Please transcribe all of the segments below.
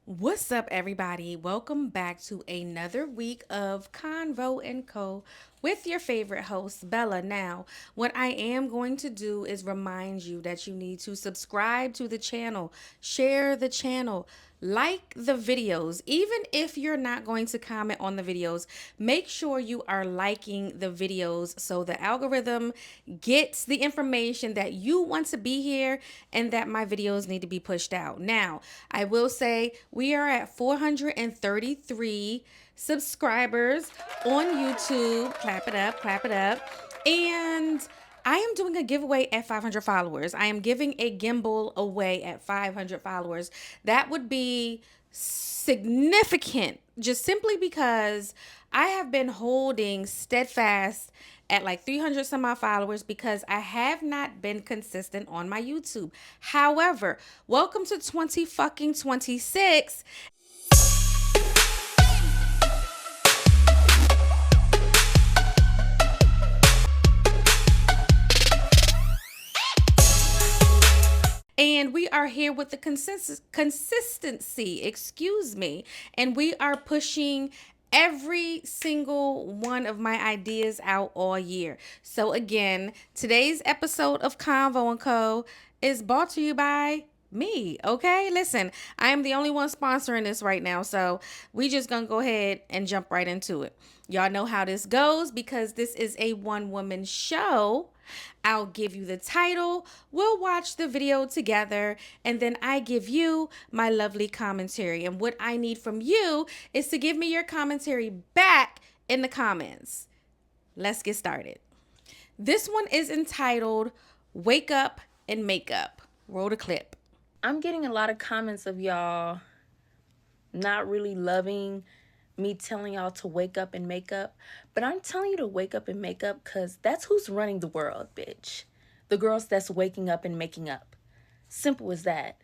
What's up, everybody? Welcome back to another week of Convo and Co. with your favorite host, Bella. Now, what I am going to do is remind you that you need to subscribe to the channel, share the channel, like the videos. Even if you're not going to comment on the videos, make sure you are liking the videos so the algorithm gets the information that you want to be here and that my videos need to be pushed out. Now, I will say we are at 433 subscribers on YouTube. Clap it up, clap it up. And I am doing a giveaway at 500 followers. I am giving a gimbal away at 500 followers. That would be significant just simply because I have been holding steadfast at like 300 some odd followers because I have not been consistent on my YouTube. However, welcome to 20 fucking 26. And we are here with the consistency, excuse me. And we are pushing every single one of my ideas out all year. So again, today's episode of Convo and Co. is brought to you by me. Okay, listen, I am the only one sponsoring this right now, so we just gonna go ahead and jump right into it. Y'all know how this goes because this is a one-woman show. I'll give you the title, we'll watch the video together, and then I give you my lovely commentary. And what I need from you is to give me your commentary back in the comments. Let's get started. This one is entitled Wake Up and Makeup. Roll the clip. I'm getting a lot of comments of y'all not really loving me telling y'all to wake up and make up. But I'm telling you to wake up and make up because that's who's running the world, bitch. The girls that's waking up and making up. Simple as that.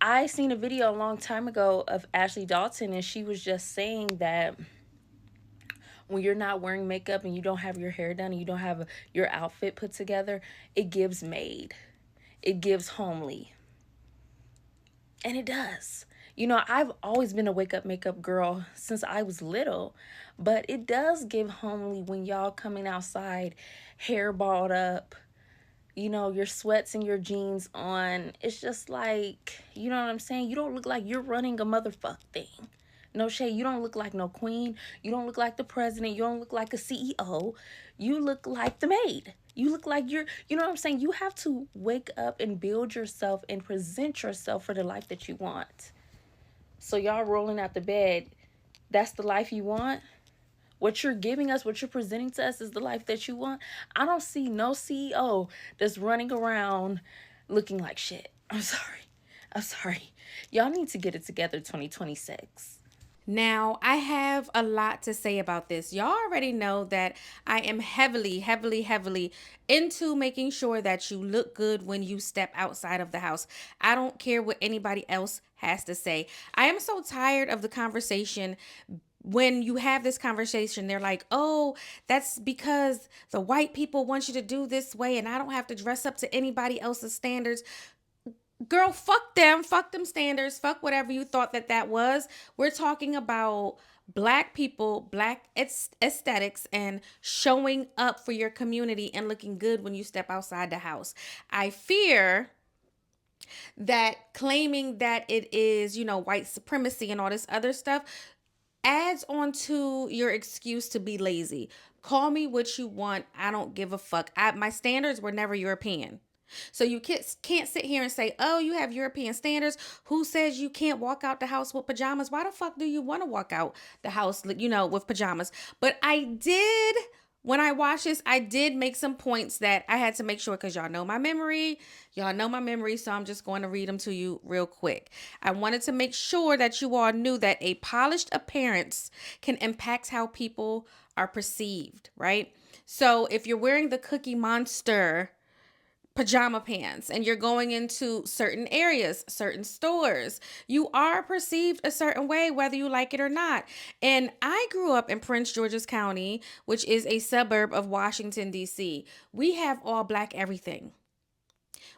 I seen a video a long time ago of Ashley Dalton, and she was just saying that when you're not wearing makeup and you don't have your hair done and you don't have your outfit put together, it gives maid. It gives homely. And it does. You know, I've always been a wake up makeup girl since I was little, but it does give homely when y'all coming outside, hair balled up, you know, your sweats and your jeans on. It's just like, you know what I'm saying? You don't look like you're running a motherfuck thing. No shade, you don't look like no queen. You don't look like the president. You don't look like a CEO. You look like the maid. You look like you know what I'm saying? You have to wake up and build yourself and present yourself for the life that you want. So y'all rolling out the bed, that's the life you want? What you're giving us, what you're presenting to us is the life that you want? I don't see no CEO that's running around looking like shit. I'm sorry. Y'all need to get it together 2026. Now, I have a lot to say about this. Y'all already know that I am heavily into making sure that you look good when you step outside of the house. I don't care what anybody else has to say. I am so tired of the conversation. When you have this conversation, they're like, oh, that's because the white people want you to do this way and I don't have to dress up to anybody else's standards. Girl, fuck them standards, fuck whatever you thought that was. We're talking about black people, black aesthetics, and showing up for your community and looking good when you step outside the house. I fear that claiming that it is, white supremacy and all this other stuff adds on to your excuse to be lazy. Call me what you want. I don't give a fuck. My standards were never European. So you can't sit here and say, oh, you have European standards. Who says you can't walk out the house with pajamas? Why the fuck do you want to walk out the house, with pajamas? But when I watched this, I did make some points that I had to make sure because y'all know my memory. So I'm just going to read them to you real quick. I wanted to make sure that you all knew that a polished appearance can impact how people are perceived, right? So if you're wearing the Cookie Monster pajama pants and you're going into certain areas, certain stores, you are perceived a certain way, whether you like it or not. And I grew up in Prince George's County, which is a suburb of Washington, D.C. We have all black everything.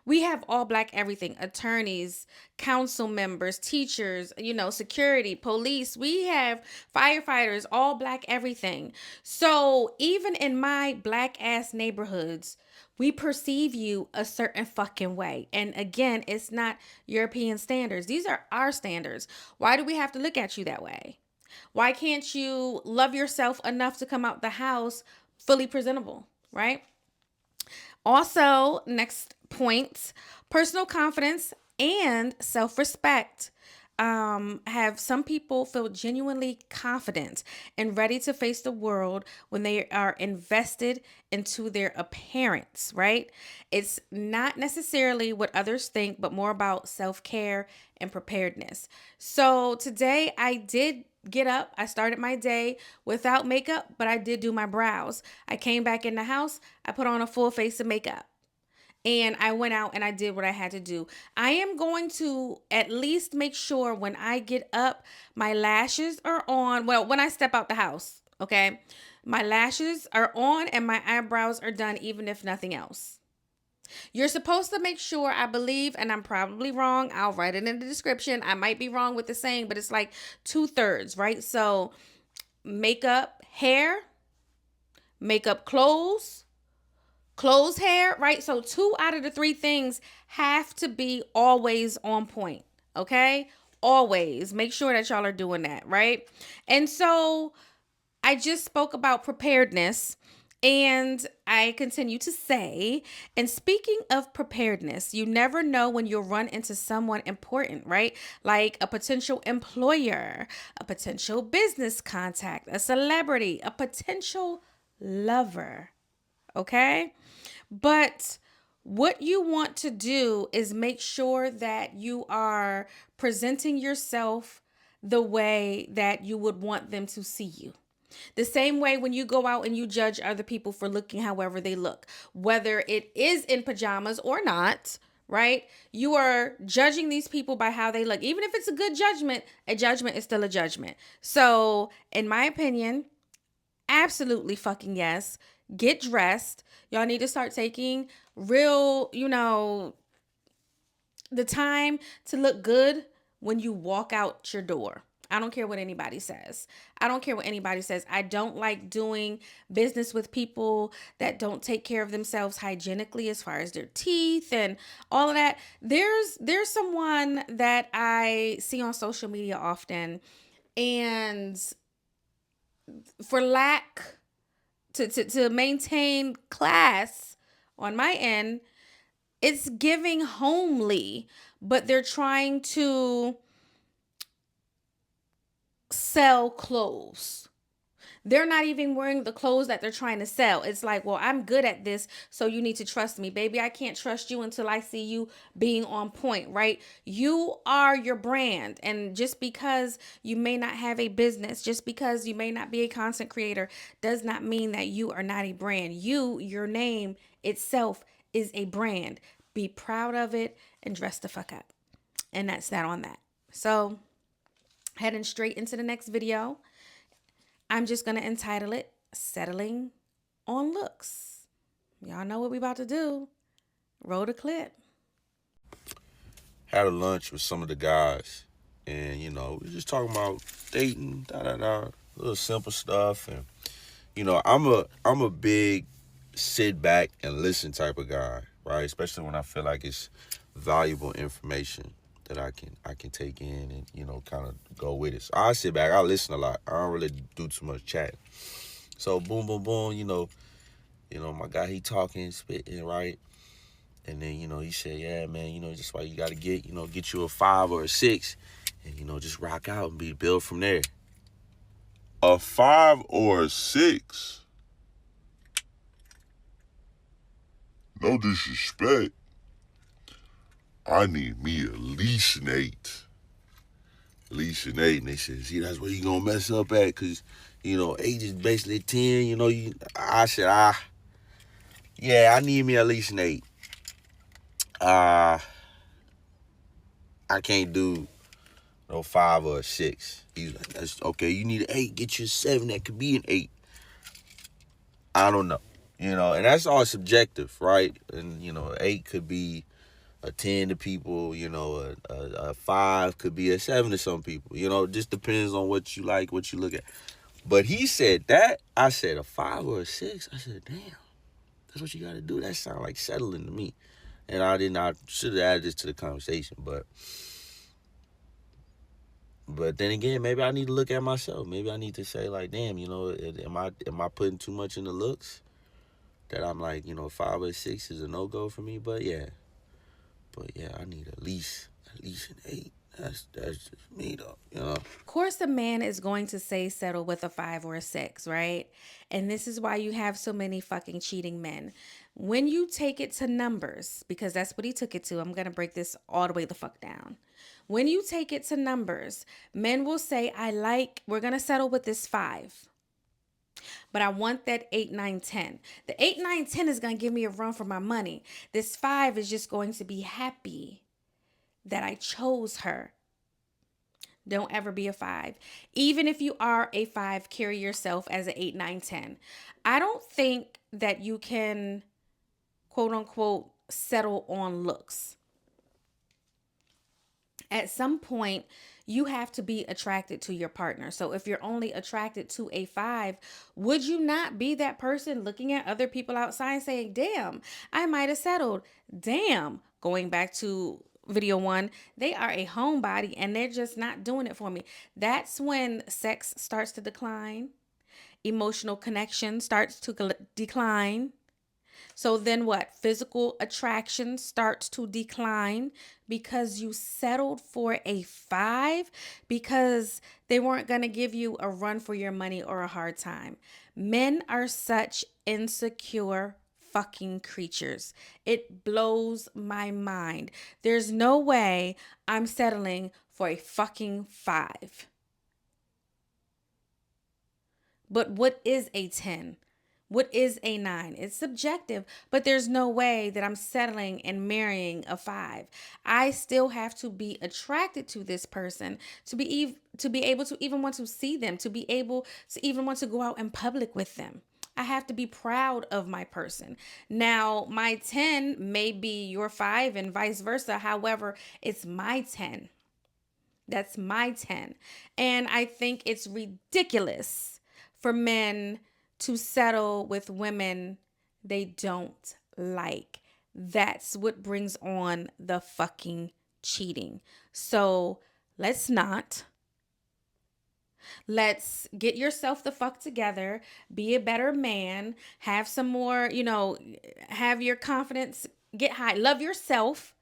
We have all black everything: attorneys, council members, teachers, security, police. We have firefighters, all black everything. So even in my black ass neighborhoods, we perceive you a certain fucking way. And again, it's not European standards. These are our standards. Why do we have to look at you that way? Why can't you love yourself enough to come out the house fully presentable, right? Also, next point, personal confidence and self respect. Have some people feel genuinely confident and ready to face the world when they are invested into their appearance, right? It's not necessarily what others think, but more about self care and preparedness. So today I did get up. I started my day without makeup, but I did do my brows. I came back in the house. I put on a full face of makeup. And I went out and I did what I had to do. I am going to at least make sure when I get up, my lashes are on. Well, when I step out the house, okay? My lashes are on and my eyebrows are done, even if nothing else. You're supposed to make sure, I believe, and I'm probably wrong. I'll write it in the description. I might be wrong with the saying, but it's like 2/3, right? So makeup, hair, makeup, clothes, hair, right? So 2 out of the 3 things have to be always on point, okay? Always. Make sure that y'all are doing that, right? And so I just spoke about preparedness. And I continue to say, and speaking of preparedness, you never know when you'll run into someone important, right? Like a potential employer, a potential business contact, a celebrity, a potential lover, okay? But what you want to do is make sure that you are presenting yourself the way that you would want them to see you. The same way when you go out and you judge other people for looking however they look, whether it is in pajamas or not, right? You are judging these people by how they look. Even if it's a judgment is still a judgment. So, in my opinion, absolutely fucking yes. Get dressed. Y'all need to start taking real, the time to look good when you walk out your door. I don't care what anybody says. I don't care what anybody says. I don't like doing business with people that don't take care of themselves hygienically as far as their teeth and all of that. There's someone that I see on social media often, and for lack to maintain class on my end, it's giving homely, but they're trying to sell clothes. They're not even wearing the clothes that they're trying to sell. It's like, well, I'm good at this, so you need to trust me. Baby, I can't trust you until I see you being on point, right? You are your brand. And just because you may not have a business, just because you may not be a content creator, does not mean that you are not a brand. Your name itself is a brand. Be proud of it and dress the fuck up. And that's that on that. So, heading straight into the next video. I'm just going to entitle it Settling on Looks. Y'all know what we about to do. Roll the clip. Had a lunch with some of the guys, and we were just talking about dating, little simple stuff. And I'm a big sit back and listen type of guy, right? Especially when I feel like it's valuable information that I can take in and kind of go with it. So I sit back, I listen a lot. I don't really do too much chat. So boom, boom, boom. My guy, he talking, spitting, right? And then he said, yeah, man, just why you gotta get you a 5 or a 6, and just rock out and build from there. A 5 or a 6? No disrespect. I need me at least an 8. At least an 8. And they said, see, that's where you gonna mess up at, because, 8 is basically 10, I said, yeah, I need me at least an 8. I can't do no 5 or a 6. He's like, that's okay, you need an 8, get you a 7, that could be an 8. I don't know. And that's all subjective, right? And 8 could be a 10 to people, you know, a 5 could be a 7 to some people. You know, it just depends on what you like, what you look at. But he said that. I said a 5 or a 6. I said, damn, that's what you got to do. That sounds like settling to me. And I should have added this to the conversation. But then again, maybe I need to look at myself. Maybe I need to say like, damn, you know, am I putting too much in the looks? That I'm like, you know, 5 or 6 is a no-go for me. But yeah, I need at least an 8. That's just me though, you know. Of course, a man is going to say settle with a 5 or a 6, right? And this is why you have so many fucking cheating men. When you take it to numbers, because that's what he took it to, I'm going to break this all the way the fuck down. When you take it to numbers, men will say, we're going to settle with this 5. But I want that 8, 9, 10. The 8, 9, 10 is going to give me a run for my money. This 5 is just going to be happy that I chose her. Don't ever be a 5. Even if you are a 5, carry yourself as an 8, 9, 10. I don't think that you can, quote unquote, settle on looks. At some point, you have to be attracted to your partner. So if you're only attracted to a 5, would you not be that person looking at other people outside saying, damn, I might have settled. Damn, going back to video 1, they are a homebody and they're just not doing it for me. That's when sex starts to decline. Emotional connection starts to decline. So then what? Physical attraction starts to decline because you settled for a 5 because they weren't going to give you a run for your money or a hard time. Men are such insecure fucking creatures. It blows my mind. There's no way I'm settling for a fucking 5. But what is a 10? What is a 9? It's subjective, but there's no way that I'm settling and marrying a 5. I still have to be attracted to this person to be able to even want to see them, to be able to even want to go out in public with them. I have to be proud of my person. Now, my 10 may be your 5 and vice versa. However, it's my 10. That's my 10. And I think it's ridiculous for men to settle with women they don't like. That's what brings on the fucking cheating. So let's not. Let's get yourself the fuck together. Be a better man. Have some more, have your confidence get high. Love yourself.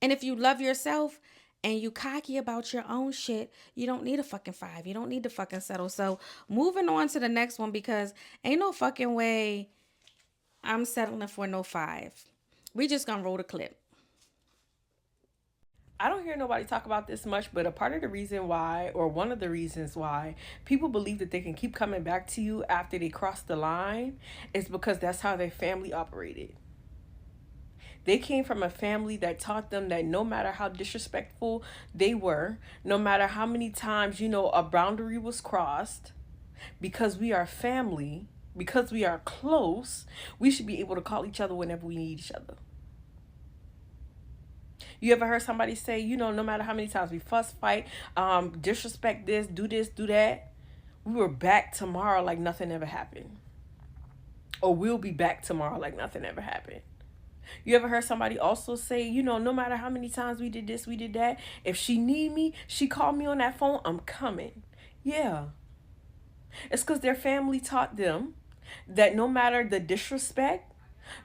And if you love yourself and you cocky about your own shit, you don't need a fucking 5. You don't need to fucking settle. So moving on to the next one, because ain't no fucking way I'm settling for no 5. We just gonna roll the clip. I don't hear nobody talk about this much, but a part of the reason why, or one of the reasons why, people believe that they can keep coming back to you after they cross the line is because that's how their family operated. They came from a family that taught them that no matter how disrespectful they were, no matter how many times, a boundary was crossed, because we are family, because we are close, we should be able to call each other whenever we need each other. You ever heard somebody say, no matter how many times we fuss, fight, disrespect this, do that, we were back tomorrow like nothing ever happened. Or we'll be back tomorrow like nothing ever happened. You ever heard somebody also say, no matter how many times we did this, we did that, if she need me, she called me on that phone, I'm coming. Yeah. It's because their family taught them that no matter the disrespect,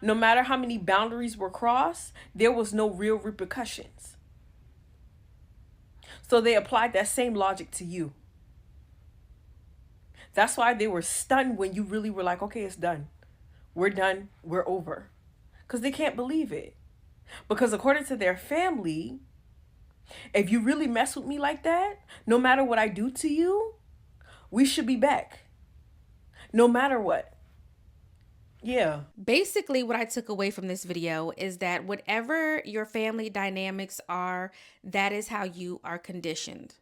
no matter how many boundaries were crossed, there was no real repercussions. So they applied that same logic to you. That's why they were stunned when you really were like, okay, it's done. We're done. We're over. Because they can't believe it. Because according to their family, if you really mess with me like that, no matter what I do to you, we should be back. No matter what. Yeah. Basically, what I took away from this video is that whatever your family dynamics are, that is how you are conditioned.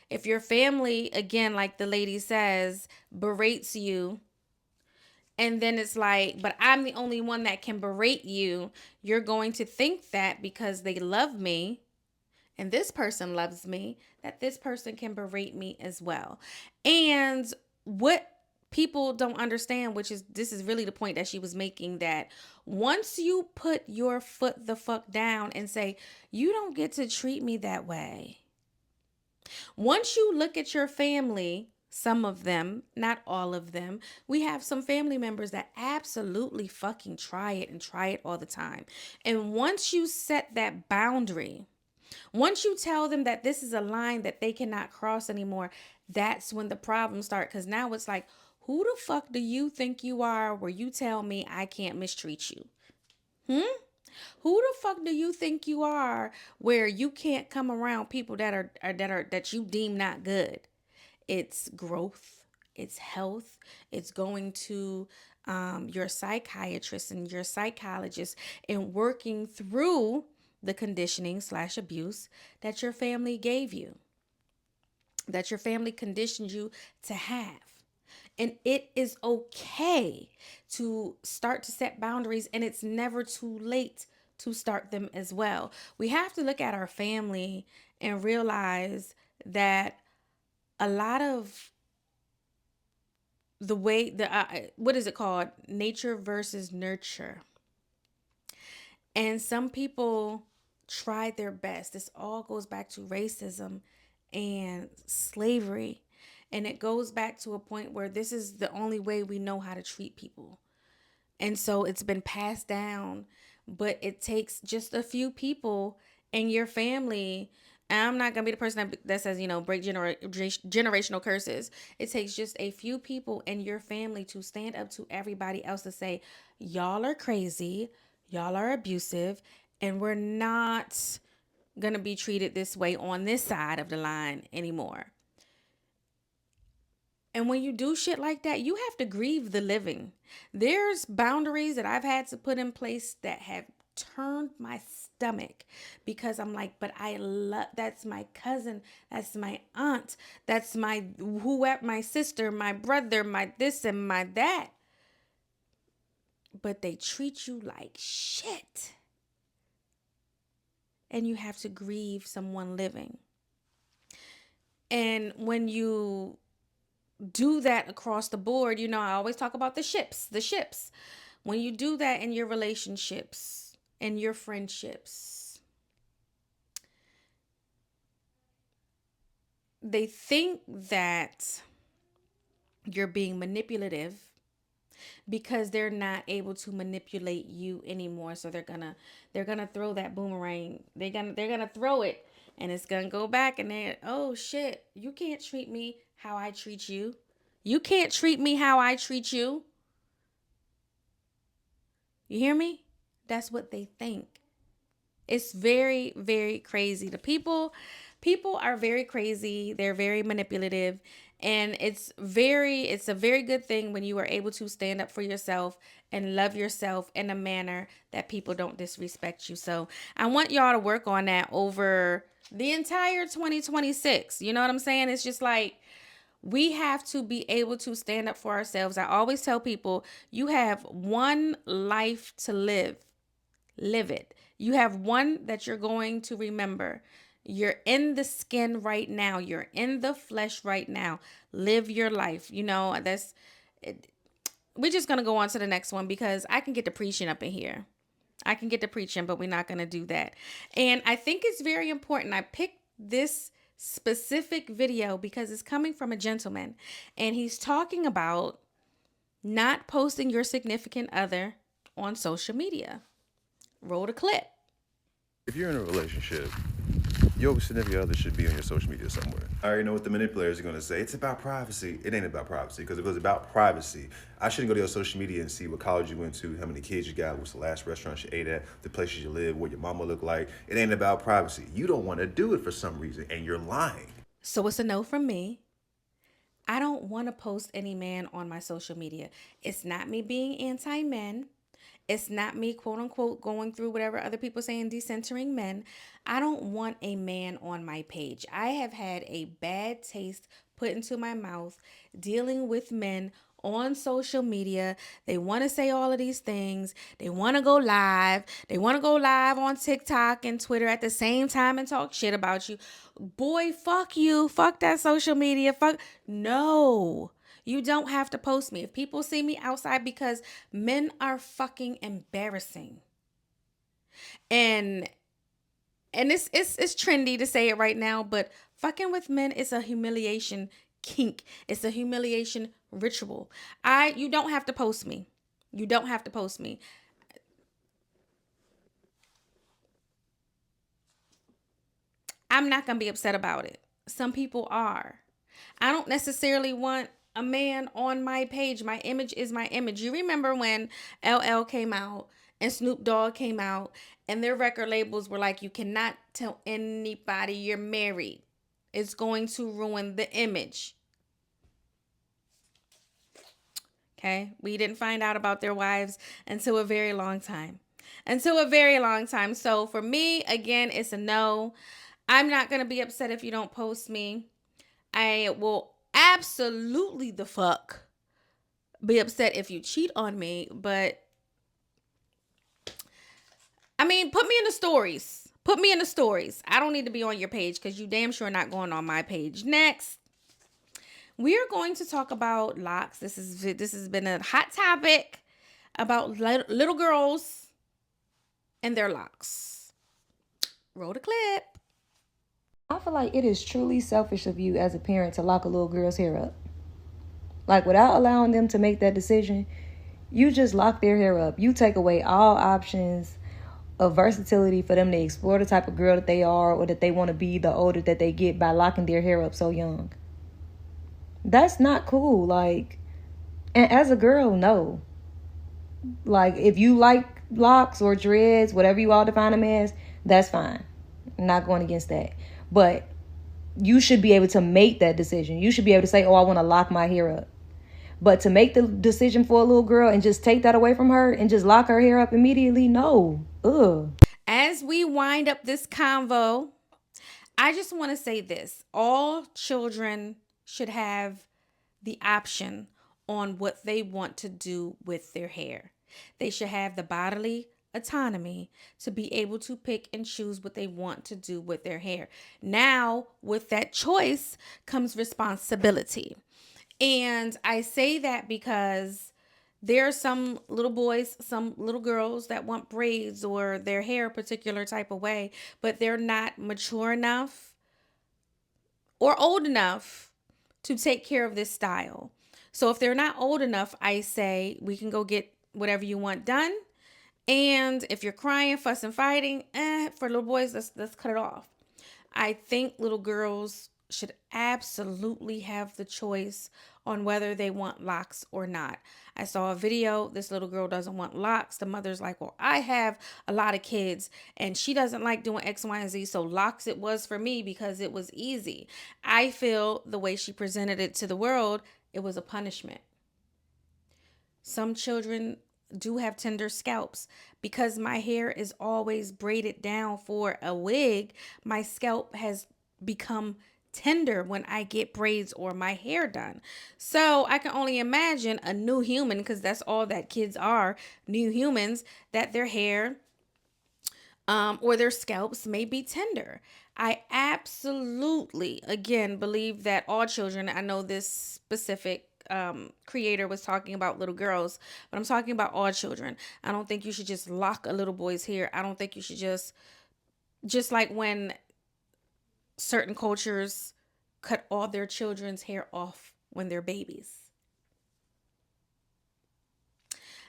If your family, again, like the lady says, berates you, And then it's like, but I'm the only one that can berate you. You're going to think that because they love me and this person loves me, that this person can berate me as well. And what people don't understand, which is this is really the point that she was making, that once you put your foot the fuck down and say, you don't get to treat me that way. Once you look at your family, some of them, not all of them, we have some family members that absolutely fucking try it and try it all the time. And once you set that boundary, once you tell them that this is a line that they cannot cross anymore, that's when the problems start. Because now it's like, who the fuck do you think you are where you tell me I can't mistreat you? Who the fuck do you think you are where you can't come around people that you deem not good? It's growth, it's health, it's going to your psychiatrist and your psychologist and working through the conditioning / abuse that your family gave you, that your family conditioned you to have. And it is okay to start to set boundaries, and it's never too late to start them as well. We have to look at our family and realize that a lot of the way what is it called, nature versus nurture, and some people tried their best. This all goes back to racism and slavery, and it goes back to a point where this is the only way we know how to treat people. And so it's been passed down, but it takes just a few people in your family. And I'm not going to be the person that says, break generational curses. It takes just a few people in your family to stand up to everybody else to say, y'all are crazy, y'all are abusive, and we're not going to be treated this way on this side of the line anymore. And when you do shit like that, you have to grieve the living. There's boundaries that I've had to put in place that have turned my stomach, because I'm like, but I love, that's my cousin, that's my aunt, that's my whoever, my sister, my brother, my this and my that. But they treat you like shit. And you have to grieve someone living. And when you do that across the board, I always talk about the ships. When you do that in your relationships and your friendships, they think that you're being manipulative because they're not able to manipulate you anymore. So they're gonna throw that boomerang. They're gonna throw it, and it's gonna go back, and they're, oh shit, you can't treat me how I treat you. You can't treat me how I treat you. You hear me? That's what they think. It's very, very crazy. The people are very crazy. They're very manipulative. And it's a very good thing when you are able to stand up for yourself and love yourself in a manner that people don't disrespect you. So I want y'all to work on that over the entire 2026. You know what I'm saying? It's just like, we have to be able to stand up for ourselves. I always tell people, you have one life to live. Live it. You have one that you're going to remember. You're in the skin right now. You're in the flesh right now. Live your life. That's it. We're just going to go on to the next one because I can get to preaching up in here. I can get to preaching, but we're not going to do that. And I think it's very important. I picked this specific video because it's coming from a gentleman, and he's talking about not posting your significant other on social media. Roll the clip. If you're in a relationship, your significant other should be on your social media somewhere. I already know what the manipulators are going to say. It's about privacy. It ain't about privacy, because if it was about privacy, I shouldn't go to your social media and see what college you went to, how many kids you got, what's the last restaurant you ate at, the places you live, what your mama look like. It ain't about privacy. You don't want to do it for some reason, and you're lying. So it's a no from me. I don't want to post any man on my social media. It's not me being anti-men. It's not me, quote unquote, going through whatever other people say and decentering men. I don't want a man on my page. I have had a bad taste put into my mouth dealing with men on social media. They want to say all of these things. They want to go live. They want to go live on TikTok and Twitter at the same time and talk shit about you. Boy, fuck you. Fuck that social media. Fuck. No. You don't have to post me. If people see me outside, because men are fucking embarrassing. And it's trendy to say it right now, but fucking with men is a humiliation kink. It's a humiliation ritual. You don't have to post me. You don't have to post me. I'm not going to be upset about it. Some people are. I don't necessarily want a man on my page. My image is my image. You remember when LL came out and Snoop Dogg came out and their record labels were like, you cannot tell anybody you're married. It's going to ruin the image. Okay? We didn't find out about their wives until a very long time. So for me, again, it's a no. I'm not going to be upset if you don't post me. I will absolutely the fuck be upset if you cheat on me, but I mean, put me in the stories. Put me in the stories. I don't need to be on your page because you damn sure not going on my page. Next, we are going to talk about locks. This has been a hot topic about little girls and their locks. Roll the clip. I feel like it is truly selfish of you as a parent to lock a little girl's hair up. Like, without allowing them to make that decision, you just lock their hair up. You take away all options of versatility for them to explore the type of girl that they are or that they want to be the older that they get by locking their hair up so young. That's not cool. Like, and as a girl, no. Like, if you like locks or dreads, whatever you all define them as, that's fine. I'm not going against that. But you should be able to make that decision. You should be able to say, oh, I want to lock my hair up. But to make the decision for a little girl and just take that away from her and just lock her hair up immediately, no. Ugh. As we wind up this convo, I just want to say this. All children should have the option on what they want to do with their hair. They should have the bodily autonomy to be able to pick and choose what they want to do with their hair. Now, with that choice comes responsibility. And I say that because there are some little boys, some little girls that want braids or their hair a particular type of way, but they're not mature enough or old enough to take care of this style. So if they're not old enough, I say we can go get whatever you want done. And if you're crying, fussing, fighting, for little boys, let's cut it off. I think little girls should absolutely have the choice on whether they want locks or not. I saw a video. This little girl doesn't want locks. The mother's like, well, I have a lot of kids and she doesn't like doing X, Y, and Z. So locks it was for me because it was easy. I feel the way she presented it to the world, it was a punishment. Some children do have tender scalps. Because my hair is always braided down for a wig, my scalp has become tender when I get braids or my hair done. So I can only imagine a new human, because that's all that kids are, new humans, that their hair or their scalps may be tender. I absolutely, again, believe that all children, I know this specific creator was talking about little girls, but I'm talking about all children. I don't think you should just lock a little boy's hair. I don't think you should just like when certain cultures cut all their children's hair off when they're babies.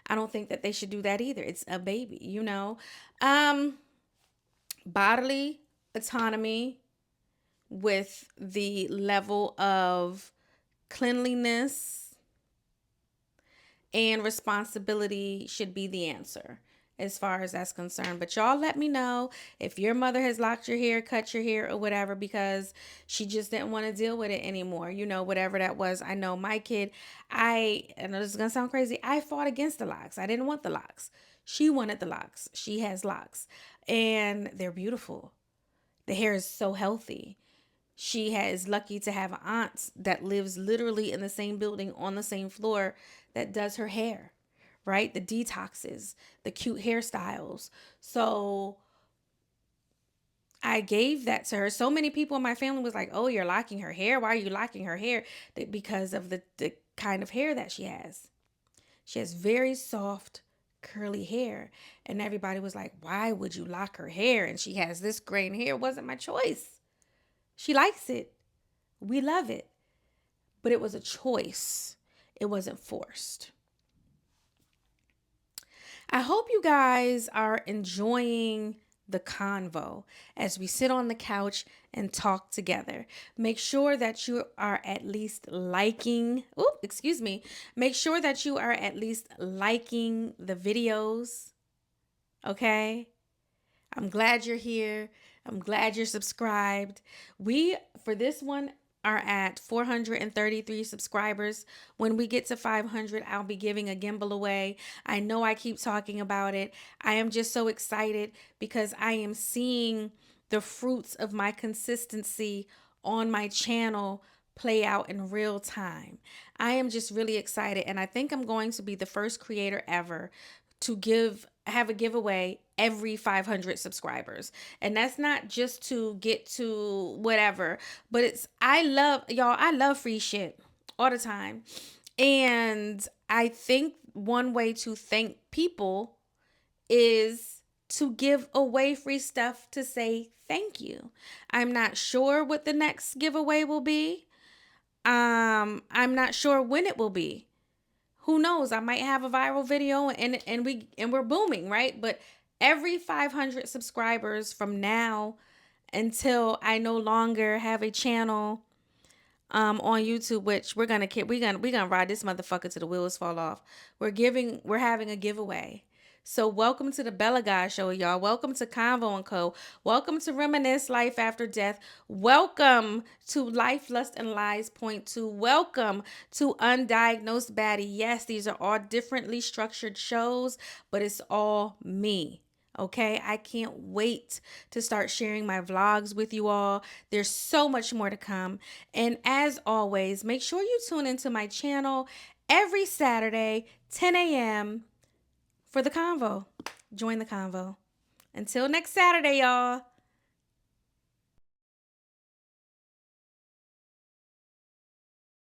I don't think that they should do that either. It's a baby, you know. Bodily autonomy with the level of cleanliness and responsibility should be the answer as far as that's concerned. But y'all let me know if your mother has locked your hair, cut your hair, or whatever because she just didn't want to deal with it anymore. You know, whatever that was. I know my kid, I know this is going to sound crazy, I fought against the locks. I didn't want the locks. She wanted the locks. She has locks and they're beautiful. The hair is so healthy. She is lucky to have an aunt that lives literally in the same building on the same floor that does her hair, right? The detoxes, the cute hairstyles. So I gave that to her. So many people in my family was like, oh, you're locking her hair. Why are you locking her hair? Because of the kind of hair that she has. She has very soft, curly hair. And everybody was like, why would you lock her hair? And she has this grain hair. It wasn't my choice. She likes it. We love it. But it was a choice. It wasn't forced. I hope you guys are enjoying the convo as we sit on the couch and talk together. Make sure that you are at least liking, make sure that you are at least liking the videos. Okay? I'm glad you're here. I'm glad you're subscribed. We, for this one, are at 433 subscribers. When we get to 500, I'll be giving a gimbal away. I know I keep talking about it. I am just so excited because I am seeing the fruits of my consistency on my channel play out in real time. I am just really excited, and I think I'm going to be the first creator ever to have a giveaway every 500 subscribers. And that's not just to get to whatever, but I love free shit all the time. And I think one way to thank people is to give away free stuff to say thank you. I'm not sure what the next giveaway will be. I'm not sure when it will be. Who knows? I might have a viral video and we're booming, right? But every 500 subscribers from now until I no longer have a channel on YouTube, which we're gonna ride this motherfucker till the wheels fall off. We're having a giveaway. So welcome to the Bella Guy Show, y'all. Welcome to Convo & Co. Welcome to Reminisce Life After Death. Welcome to Life, Lust, and Lies Point 2. Welcome to Undiagnosed Baddie. Yes, these are all differently structured shows, but it's all me. Okay, I can't wait to start sharing my vlogs with you all. There's so much more to come. And as always, make sure you tune into my channel every Saturday, 10 a.m. for the convo. Join the convo. Until next Saturday, y'all.